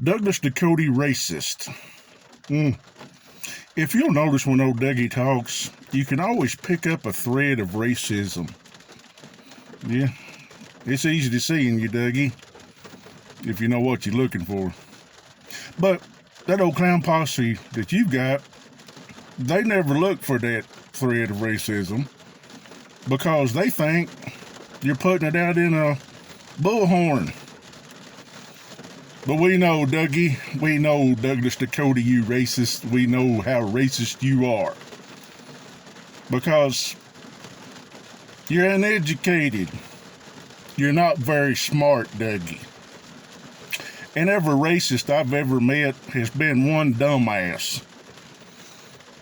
Douglas Ducote racist. If you'll notice when old Dougie talks, you can always pick up a thread of racism. Yeah, it's easy to see in you, Dougie, if you know what you're looking for. But that old clown posse that you've got, they never look for that thread of racism because they think you're putting it out in a bullhorn. But we know, Dougie, we know, Douglas Ducote, you racist. We know how racist you are. Because you're uneducated. You're not very smart, Dougie. And every racist I've ever met has been one dumbass.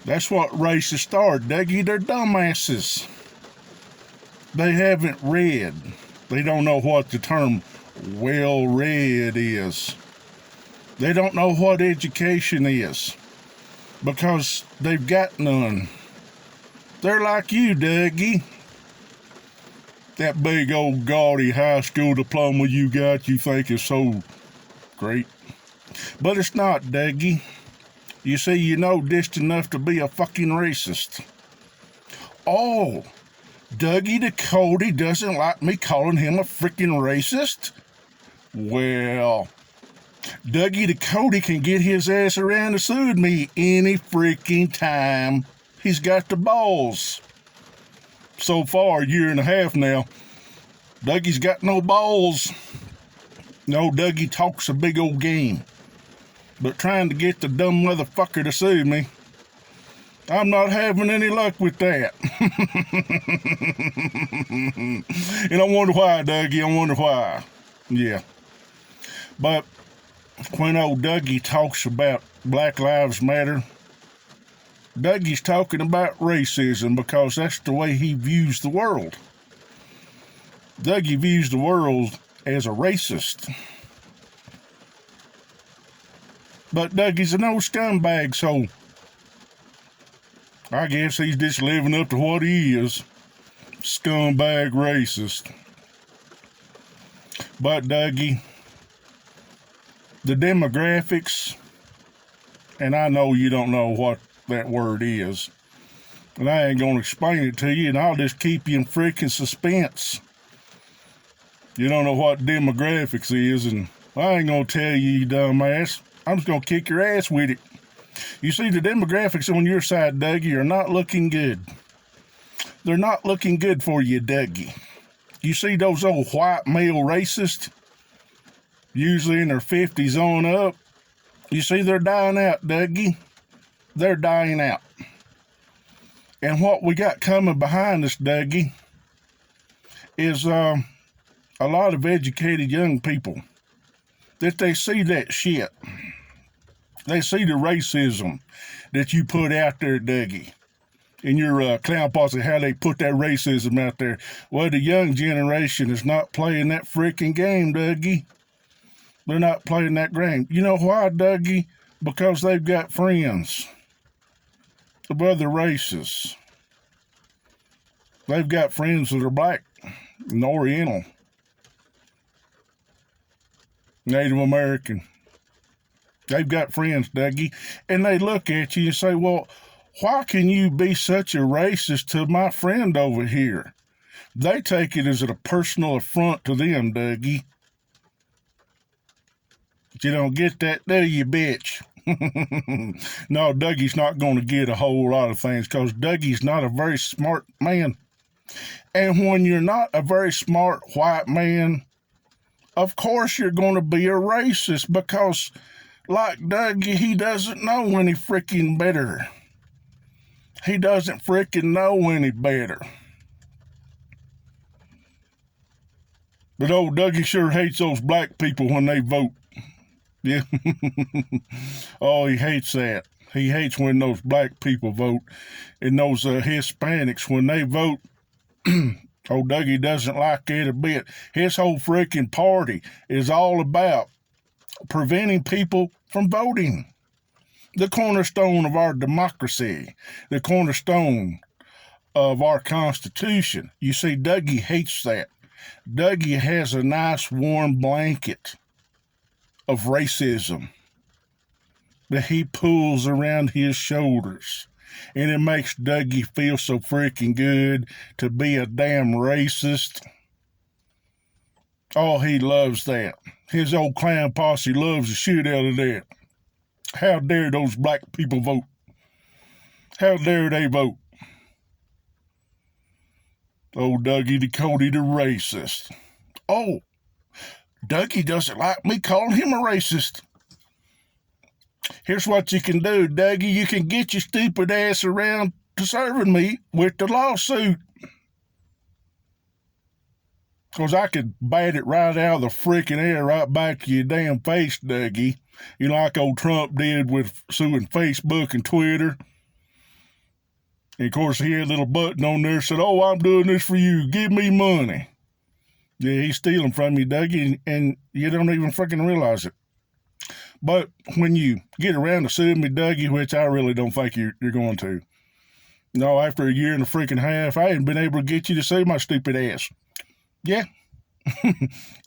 That's what racists are, Dougie. They're dumbasses. They haven't read. They don't know what the term well-read is. They don't know what education is because they've got none. They're like you, Dougie. That big old gaudy high school diploma you got you think is so great. But it's not, Dougie. You see, you know just enough to be a fucking racist. Oh, Dougie Ducote doesn't like me calling him a freaking racist? Well, Dougie Ducote can get his ass around to sue me any freaking time. He's got the balls. So far, a year and a half now, Dougie's got no balls. No, Dougie talks a big old game. But trying to get the dumb motherfucker to sue me, I'm not having any luck with that. And I wonder why, Dougie. I wonder why. Yeah. But when old Dougie talks about Black Lives Matter, Dougie's talking about racism because that's the way he views the world. Dougie views the world as a racist. But Dougie's an old scumbag, so I guess he's just living up to what he is. Scumbag racist. But Dougie, the demographics, and I know you don't know what that word is, and I ain't gonna explain it to you, and I'll just keep you in freaking suspense. You don't know what demographics is, and I ain't gonna tell you, you dumbass. I'm just gonna kick your ass with it. You see, the demographics on your side, Dougie, are not looking good. They're not looking good for you, Dougie. You see those old white male racists, usually in their 50s on up, you see they're dying out, Dougie. They're dying out. And what we got coming behind us, Dougie, is a lot of educated young people that they see that shit. They see the racism that you put out there, Dougie, in your clown posse, how they put that racism out there. Well, the young generation is not playing that freaking game, Dougie. They're not playing that game. You know why, Dougie? Because they've got friends of other races. They've got friends that are black and Oriental, Native American. They've got friends, Dougie, and they look at you and say, well, why can you be such a racist to my friend over here? They take it as a personal affront to them, Dougie. But you don't get that, do you, bitch? No, Dougie's not going to get a whole lot of things because Dougie's not a very smart man. And when you're not a very smart white man, of course you're going to be a racist because, like Dougie, he doesn't know any freaking better. He doesn't freaking know any better. But old Dougie sure hates those black people when they vote. Yeah. Oh, he hates that. He hates when those black people vote. And those Hispanics, when they vote, old Dougie doesn't like it a bit. His whole freaking party is all about preventing people from voting. The cornerstone of our democracy, the cornerstone of our Constitution. You see, Dougie hates that. Dougie has a nice warm blanket of racism that he pulls around his shoulders. And it makes Dougie feel so freaking good to be a damn racist. Oh, he loves that. His old clown posse loves the shit out of that. How dare those black people vote? How dare they vote? Oh, Dougie Ducote the racist. Oh, Dougie doesn't like me calling him a racist. Here's what you can do, Dougie. You can get your stupid ass around to serving me with the lawsuit. Because I could bat it right out of the freaking air right back to your damn face, Dougie. You know, like old Trump did with suing Facebook and Twitter. And of course, he had a little button on there that said, oh, I'm doing this for you. Give me money. Yeah, he's stealing from you, Dougie, and you don't even freaking realize it. But when you get around to suing me, Dougie, which I really don't think you're going to. No, after a year and a freaking half, I ain't been able to get you to sue my stupid ass. Yeah.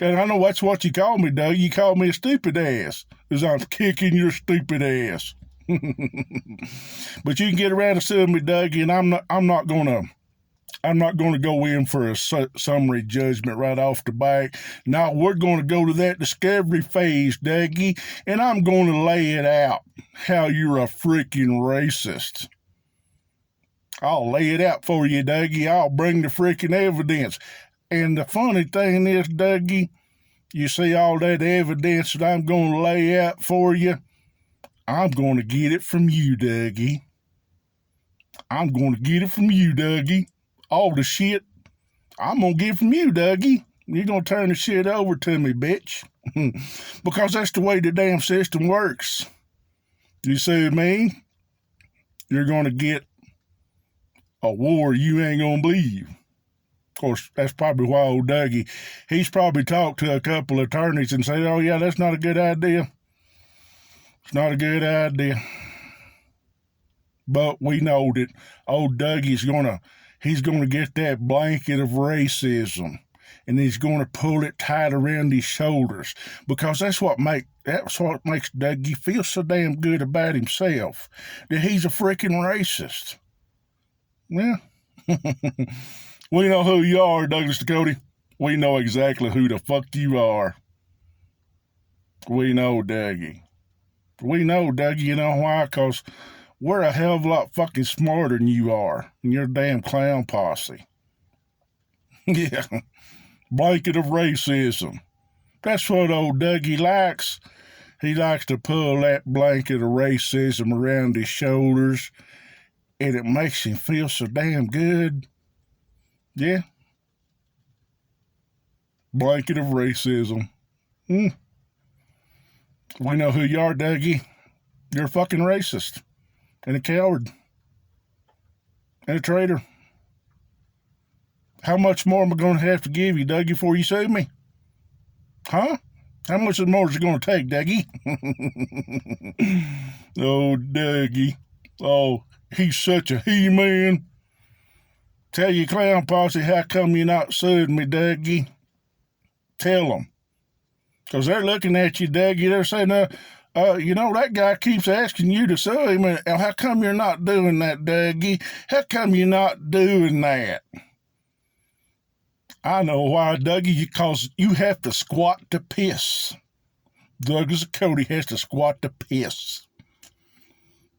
And I know that's what you call me, Dougie. You call me a stupid ass, because I'm kicking your stupid ass. But you can get around to suing me, Dougie, and I'm not gonna go in for a summary judgment right off the bat. Now we're gonna go to that discovery phase, Dougie, and I'm gonna lay it out how you're a freaking racist. I'll lay it out for you, Dougie. I'll bring the freaking evidence. And the funny thing is, Dougie, you see all that evidence that I'm gonna lay out for you, I'm gonna get it from you, Dougie. I'm gonna get it from you, Dougie. All the shit, I'm gonna get from you, Dougie. You're gonna turn the shit over to me, bitch. Because that's the way the damn system works. You see me? You're gonna get a war you ain't gonna believe. Of course, that's probably why old Dougie, he's probably talked to a couple of attorneys and said, oh yeah, that's not a good idea. It's not a good idea. But we know that old Dougie's he's gonna get that blanket of racism, and he's gonna pull it tight around his shoulders, because that's what makes Dougie feel so damn good about himself, that he's a freaking racist. Yeah. We know who you are, Douglas Ducote. We know exactly who the fuck you are. We know, Dougie. We know, Dougie. You know why? Because we're a hell of a lot fucking smarter than you are and your damn clown posse. Yeah. Blanket of racism. That's what old Dougie likes. He likes to pull that blanket of racism around his shoulders, and it makes him feel so damn good. Yeah. Blanket of racism. We know who you are, Dougie. You're a fucking racist. And a coward. And a traitor. How much more am I going to have to give you, Dougie, before you sue me? Huh? How much more is it going to take, Dougie? Oh, Dougie. Oh, he's such a he-man. Tell your clown posse how come you're not suing me, Dougie. Tell them. Because they're looking at you, Dougie. They're saying, you know, that guy keeps asking you to sue him. And how come you're not doing that, Dougie? How come you're not doing that? I know why, Dougie, because you have to squat to piss. Douglas Ducote has to squat to piss.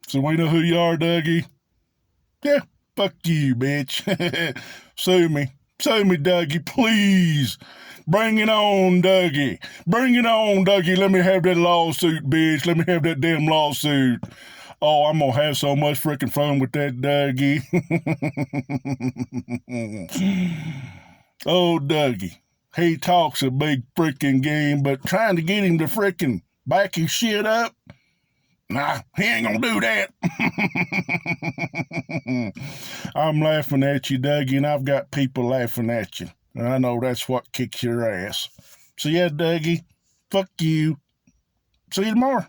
So we know who you are, Dougie. Yeah. Fuck you, bitch. Sue me. Sue me, Dougie, please. Bring it on, Dougie. Bring it on, Dougie. Let me have that lawsuit, bitch. Let me have that damn lawsuit. Oh, I'm going to have so much freaking fun with that, Dougie. Oh, Dougie. He talks a big freaking game, but trying to get him to freaking back his shit up, nah, he ain't gonna do that. I'm laughing at you, Dougie, and I've got people laughing at you. And I know that's what kicks your ass. So yeah, Dougie, fuck you. See you tomorrow.